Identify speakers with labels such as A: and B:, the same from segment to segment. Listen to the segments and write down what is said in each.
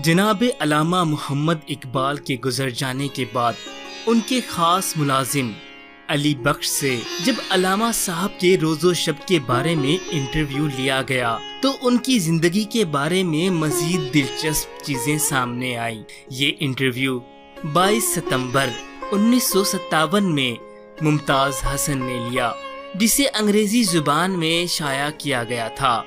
A: جناب علامہ محمد اقبال کے گزر جانے کے بعد ان کے خاص ملازم علی بخش سے جب علامہ صاحب کے روز و شب کے بارے میں انٹرویو لیا گیا تو ان کی زندگی کے بارے میں مزید دلچسپ چیزیں سامنے آئیں۔ یہ انٹرویو 22 ستمبر 1957 میں ممتاز حسن نے لیا، جسے انگریزی زبان میں شائع کیا گیا تھا،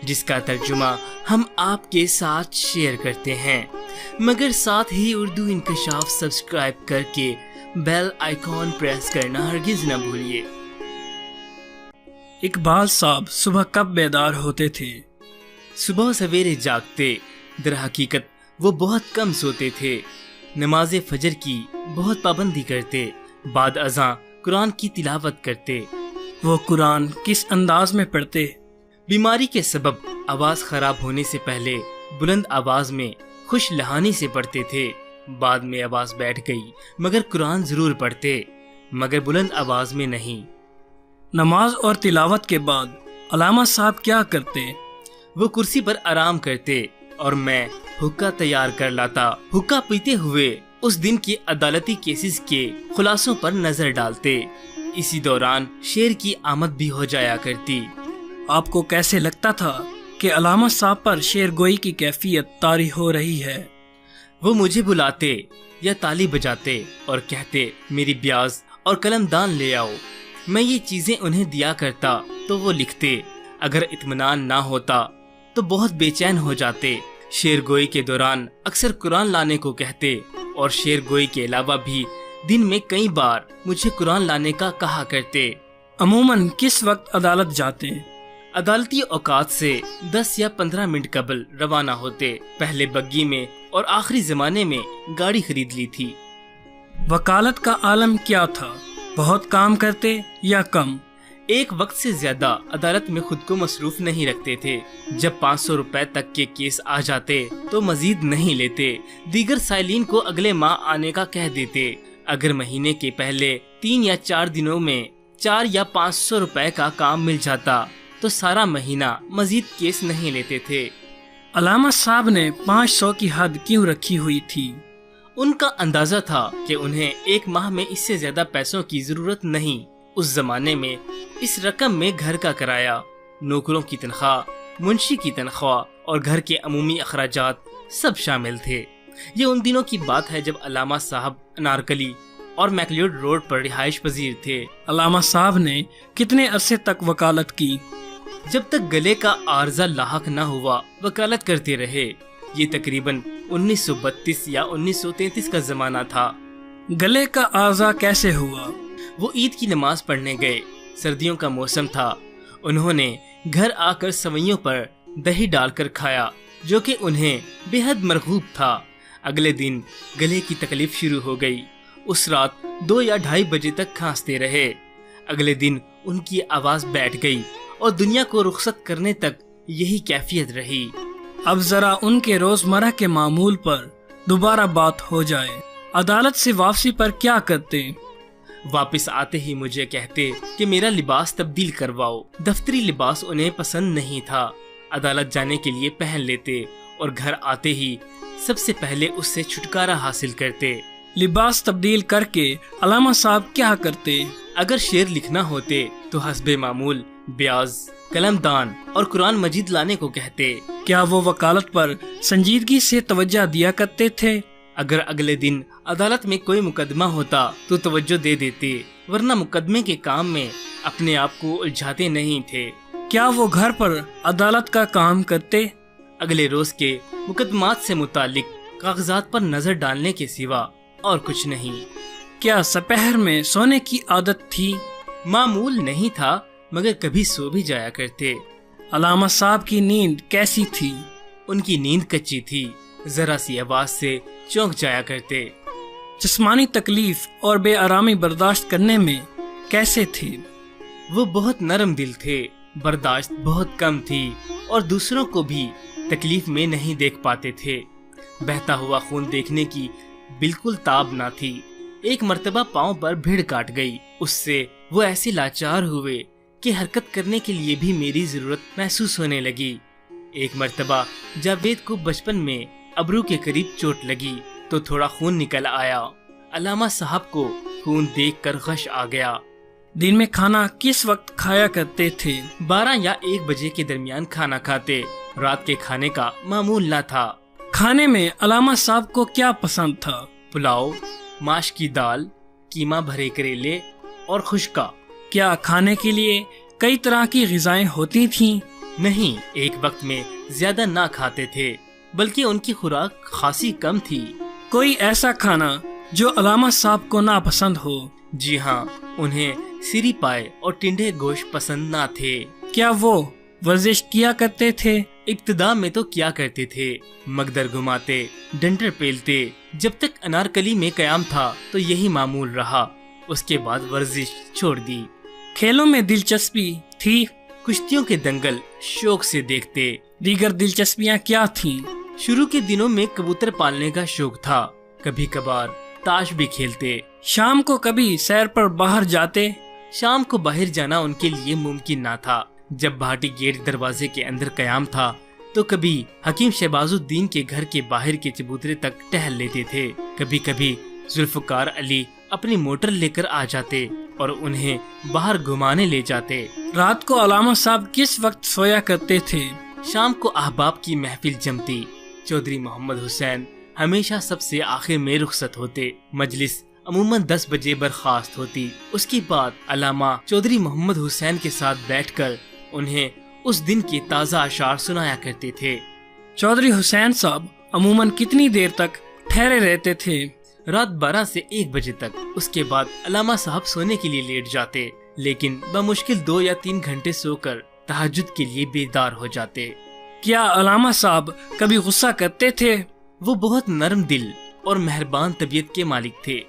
A: جس کا ترجمہ ہم آپ کے ساتھ شیئر کرتے ہیں، مگر ساتھ ہی اردو انکشاف سبسکرائب کر کے بیل آئیکن پریس کرنا ہرگز نہ بھولیے۔
B: اقبال صاحب صبح کب بیدار ہوتے تھے؟
A: صبح سویرے جاگتے، در حقیقت وہ بہت کم سوتے تھے۔ نماز فجر کی بہت پابندی کرتے، بعد ازاں قرآن کی تلاوت کرتے۔
B: وہ قرآن کس انداز میں پڑھتے؟
A: بیماری کے سبب آواز خراب ہونے سے پہلے بلند آواز میں خوش لہانی سے پڑھتے تھے، بعد میں آواز بیٹھ گئی مگر قرآن ضرور پڑھتے، مگر بلند آواز میں نہیں۔
B: نماز اور تلاوت کے بعد علامہ صاحب کیا کرتے؟
A: وہ کرسی پر آرام کرتے اور میں حقہ تیار کر لاتا۔ حقہ پیتے ہوئے اس دن کی عدالتی کیسز کے خلاصوں پر نظر ڈالتے۔ اسی دوران شعر کی آمد بھی ہو جایا کرتی۔
B: آپ کو کیسے لگتا تھا کہ علامہ صاحب پر شعر گوئی کی کیفیت طاری ہو رہی ہے؟
A: وہ مجھے بلاتے یا تالی بجاتے اور کہتے میری بیاز اور قلم دان لے آؤ۔ میں یہ چیزیں انہیں دیا کرتا تو وہ لکھتے۔ اگر اطمینان نہ ہوتا تو بہت بے چین ہو جاتے۔ شعر گوئی کے دوران اکثر قرآن لانے کو کہتے اور شعر گوئی کے علاوہ بھی دن میں کئی بار مجھے قرآن لانے کا کہا کرتے۔
B: عموماً کس وقت عدالت جاتے؟
A: عدالتی اوقات سے 10 یا 15 منٹ قبل روانہ ہوتے۔ پہلے بگی میں اور آخری زمانے میں گاڑی خرید لی تھی۔
B: وکالت کا عالم کیا تھا؟ بہت کام کرتے یا کم؟
A: ایک وقت سے زیادہ عدالت میں خود کو مصروف نہیں رکھتے تھے۔ جب 500 روپے تک کے کیس آ جاتے تو مزید نہیں لیتے۔ دیگر سائلین کو اگلے ماہ آنے کا کہہ دیتے۔ اگر مہینے کے پہلے 3 یا 4 دنوں میں 4 یا 500 روپے کا کام مل جاتا تو سارا مہینہ مزید کیس نہیں لیتے تھے۔
B: علامہ صاحب نے 500 کی حد کیوں رکھی ہوئی تھی؟
A: ان کا اندازہ تھا کہ انہیں ایک ماہ میں اس سے زیادہ پیسوں کی ضرورت نہیں۔ اس زمانے میں اس رقم میں گھر کا کرایہ، نوکروں کی تنخواہ، منشی کی تنخواہ اور گھر کے عمومی اخراجات سب شامل تھے۔ یہ ان دنوں کی بات ہے جب علامہ صاحب انارکلی اور میکلیوڈ روڈ پر رہائش پذیر تھے۔
B: علامہ صاحب نے کتنے عرصے تک وکالت کی؟
A: جب تک گلے کا عارضہ لاحق نہ ہوا وکالت کرتے رہے۔ یہ تقریباً 1932 یا 1933 کا زمانہ تھا۔
B: گلے کا عارضہ کیسے ہوا؟
A: وہ عید کی نماز پڑھنے گئے، سردیوں کا موسم تھا۔ انہوں نے گھر آ کر سوئیوں پر دہی ڈال کر کھایا، جو کہ انہیں بے حد مرغوب تھا۔ اگلے دن گلے کی تکلیف شروع ہو گئی۔ اس رات 2 یا 2:30 بجے تک کھانستے رہے۔ اگلے دن ان کی آواز بیٹھ گئی اور دنیا کو رخصت کرنے تک یہی کیفیت رہی۔
B: اب ذرا ان کے روزمرہ کے معمول پر دوبارہ بات ہو جائے۔ عدالت سے واپسی پر کیا کرتے؟
A: واپس آتے ہی مجھے کہتے کہ میرا لباس تبدیل کرواؤ۔ دفتری لباس انہیں پسند نہیں تھا۔ عدالت جانے کے لیے پہن لیتے اور گھر آتے ہی سب سے پہلے اس سے چھٹکارا حاصل کرتے۔
B: لباس تبدیل کر کے علامہ صاحب کیا کرتے؟
A: اگر شعر لکھنا ہوتے تو حسب معمول بیاز، قلم دان اور قرآن مجید لانے کو کہتے۔
B: کیا وہ وکالت پر سنجیدگی سے توجہ دیا کرتے تھے؟
A: اگر اگلے دن عدالت میں کوئی مقدمہ ہوتا تو توجہ دے دیتے، ورنہ مقدمے کے کام میں اپنے آپ کو الجھاتے نہیں تھے۔
B: کیا وہ گھر پر عدالت کا کام کرتے؟
A: اگلے روز کے مقدمات سے متعلق کاغذات پر نظر ڈالنے کے سوا اور کچھ نہیں۔
B: کیا سپہر میں سونے کی عادت تھی؟
A: معمول نہیں تھا، مگر کبھی سو بھی جایا کرتے۔
B: علامہ صاحب کی نیند کیسی تھی؟
A: ان کی نیند کچی تھی، ذرا سی آواز سے چونک جایا کرتے۔
B: جسمانی تکلیف اور بے آرامی برداشت کرنے میں کیسے تھے؟
A: وہ بہت نرم دل تھے، برداشت بہت کم تھی اور دوسروں کو بھی تکلیف میں نہیں دیکھ پاتے تھے۔ بہتا ہوا خون دیکھنے کی بالکل تاب نہ تھی۔ ایک مرتبہ پاؤں پر بھیڑ کاٹ گئی، اس سے وہ ایسے لاچار ہوئے کہ حرکت کرنے کے لیے بھی میری ضرورت محسوس ہونے لگی۔ ایک مرتبہ جاوید کو بچپن میں ابرو کے قریب چوٹ لگی تو تھوڑا خون نکل آیا۔ علامہ صاحب کو خون دیکھ کر غش آ گیا۔
B: دن میں کھانا کس وقت کھایا کرتے تھے؟
A: 12 یا 1 بجے کے درمیان کھانا کھاتے، رات کے کھانے کا معمول نہ تھا۔
B: کھانے میں علامہ صاحب کو کیا پسند تھا؟
A: پلاؤ، ماش کی دال، کیما بھرے کریلے اور خشکا۔
B: کیا کھانے کے لیے کئی طرح کی غذائیں ہوتی تھیں؟
A: نہیں، ایک وقت میں زیادہ نہ کھاتے تھے، بلکہ ان کی خوراک خاصی کم تھی۔
B: کوئی ایسا کھانا جو علامہ صاحب کو ناپسند ہو؟
A: جی ہاں، انہیں سری پائے اور ٹنڈے گوشت پسند نہ تھے۔
B: کیا وہ ورزش کیا کرتے تھے؟
A: ابتدا میں تو کیا کرتے تھے، مقدر گھماتے، ڈنڈر پیلتے۔ جب تک انارکلی میں قیام تھا تو یہی معمول رہا، اس کے بعد ورزش چھوڑ دی۔
B: کھیلوں میں دلچسپی تھی؟
A: کشتیوں کے دنگل شوق سے دیکھتے۔
B: دیگر دلچسپیاں کیا تھیں؟
A: شروع کے دنوں میں کبوتر پالنے کا شوق تھا، کبھی کبھار تاش بھی کھیلتے۔
B: شام کو کبھی سیر پر باہر جاتے؟
A: شام کو باہر جانا ان کے لیے ممکن نہ تھا۔ جب بھاٹی گیٹ دروازے کے اندر قیام تھا تو کبھی حکیم شہباز الدین کے گھر کے باہر کے چبوترے تک ٹہل لیتے تھے۔ کبھی کبھی ذوالفقار علی اپنی موٹر لے کر آ جاتے اور انہیں باہر گھمانے لے جاتے۔
B: رات کو علامہ صاحب کس وقت سویا کرتے تھے؟
A: شام کو احباب کی محفل جمتی، چودھری محمد حسین ہمیشہ سب سے آخر میں رخصت ہوتے۔ مجلس عموماً 10 بجے برخاست ہوتی۔ اس کے بعد علامہ چودھری محمد حسین کے ساتھ بیٹھ کر انہیں اس دن کے تازہ اشعار سنایا کرتے تھے۔
B: چودھری حسین صاحب عموماً کتنی دیر تک ٹھہرے رہتے تھے؟
A: رات 12 سے 1 بجے تک۔ اس کے بعد علامہ صاحب سونے کے لیے لیٹ جاتے، لیکن بمشکل 2 یا 3 گھنٹے سو کر تہجد کے لیے بیدار ہو جاتے۔
B: کیا علامہ صاحب کبھی غصہ کرتے تھے؟
A: وہ بہت نرم دل اور مہربان طبیعت کے مالک تھے،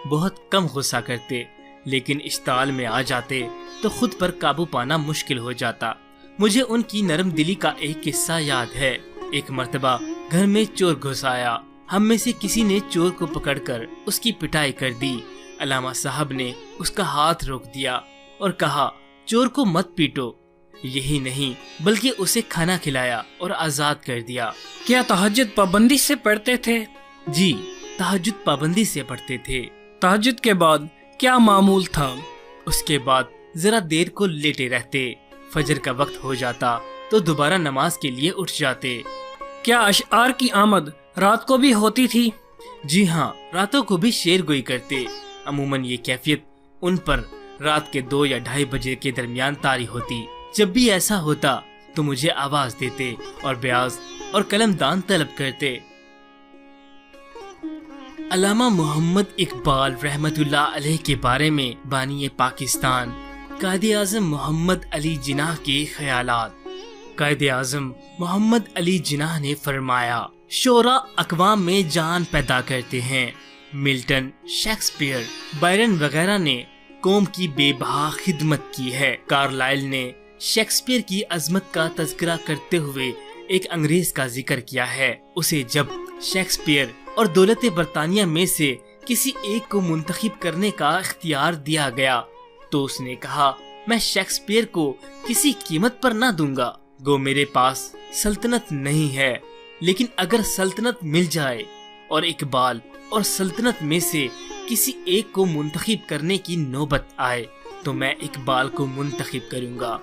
A: بہت کم غصہ کرتے، لیکن اشتعال میں آ جاتے تو خود پر قابو پانا مشکل ہو جاتا۔ مجھے ان کی نرم دلی کا ایک قصہ یاد ہے۔ ایک مرتبہ گھر میں چور گھس آیا، ہم میں سے کسی نے چور کو پکڑ کر اس کی پٹائی کر دی۔ علامہ صاحب نے اس کا ہاتھ روک دیا اور کہا، چور کو مت پیٹو۔ یہی نہیں بلکہ اسے کھانا کھلایا اور آزاد کر دیا۔
B: کیا تہجد پابندی سے پڑھتے تھے؟
A: جی، تہجد پابندی سے پڑھتے تھے۔
B: تہجد کے بعد کیا معمول تھا؟
A: اس کے بعد ذرا دیر کو لیٹے رہتے، فجر کا وقت ہو جاتا تو دوبارہ نماز کے لیے اٹھ جاتے۔
B: کیا اشعار کی آمد رات کو بھی ہوتی تھی؟
A: جی ہاں، راتوں کو بھی شعر گوئی کرتے۔ عموماً یہ کیفیت ان پر رات کے 2 یا 2:30 بجے کے درمیان طاری ہوتی۔ جب بھی ایسا ہوتا تو مجھے آواز دیتے اور بیاض اور قلم دان طلب کرتے۔ علامہ محمد اقبال رحمت اللہ علیہ کے بارے میں بانی پاکستان قائد اعظم محمد علی جناح کے خیالات۔ قائد اعظم محمد علی جناح نے فرمایا، شعراء اقوام میں جان پیدا کرتے ہیں۔ ملٹن، شیکسپیئر، بائرن وغیرہ نے قوم کی بے بہا خدمت کی ہے۔ کارلائل نے شیکسپیئر کی عظمت کا تذکرہ کرتے ہوئے ایک انگریز کا ذکر کیا ہے۔ اسے جب شیکسپیئر اور دولت برطانیہ میں سے کسی ایک کو منتخب کرنے کا اختیار دیا گیا تو اس نے کہا، میں شیکسپیئر کو کسی قیمت پر نہ دوں گا۔ گو میرے پاس سلطنت نہیں ہے، لیکن اگر سلطنت مل جائے اور اقبال اور سلطنت میں سے کسی ایک کو منتخب کرنے کی نوبت آئے تو میں اقبال کو منتخب کروں گا۔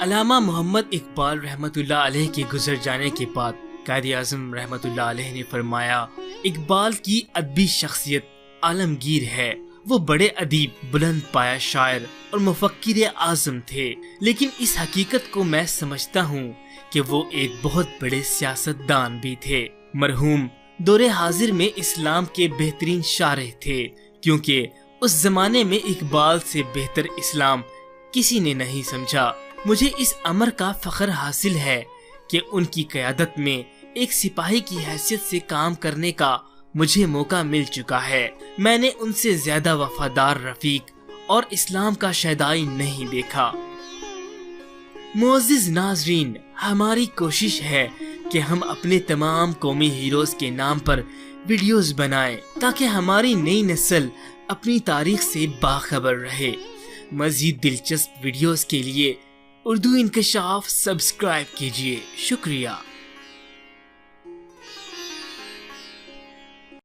A: علامہ محمد اقبال رحمت اللہ علیہ کے گزر جانے کے بعد قائد اعظم رحمت اللہ علیہ نے فرمایا، اقبال کی ادبی شخصیت عالمگیر ہے۔ وہ بڑے ادیب، بلند پایہ شاعر اور مفکر اعظم تھے، لیکن اس حقیقت کو میں سمجھتا ہوں کہ وہ ایک بہت بڑے سیاست دان بھی تھے۔ مرحوم دور حاضر میں اسلام کے بہترین شارح تھے، کیونکہ اس زمانے میں اقبال سے بہتر اسلام کسی نے نہیں سمجھا۔ مجھے اس امر کا فخر حاصل ہے کہ ان کی قیادت میں ایک سپاہی کی حیثیت سے کام کرنے کا مجھے موقع مل چکا ہے۔ میں نے ان سے زیادہ وفادار رفیق اور اسلام کا شیدائی نہیں دیکھا۔ معزز ناظرین، ہماری کوشش ہے کہ ہم اپنے تمام قومی ہیروز کے نام پر ویڈیوز بنائیں تاکہ ہماری نئی نسل اپنی تاریخ سے باخبر رہے۔ مزید دلچسپ ویڈیوز کے لیے اردو انکشاف سبسکرائب کیجیے۔ شکریہ۔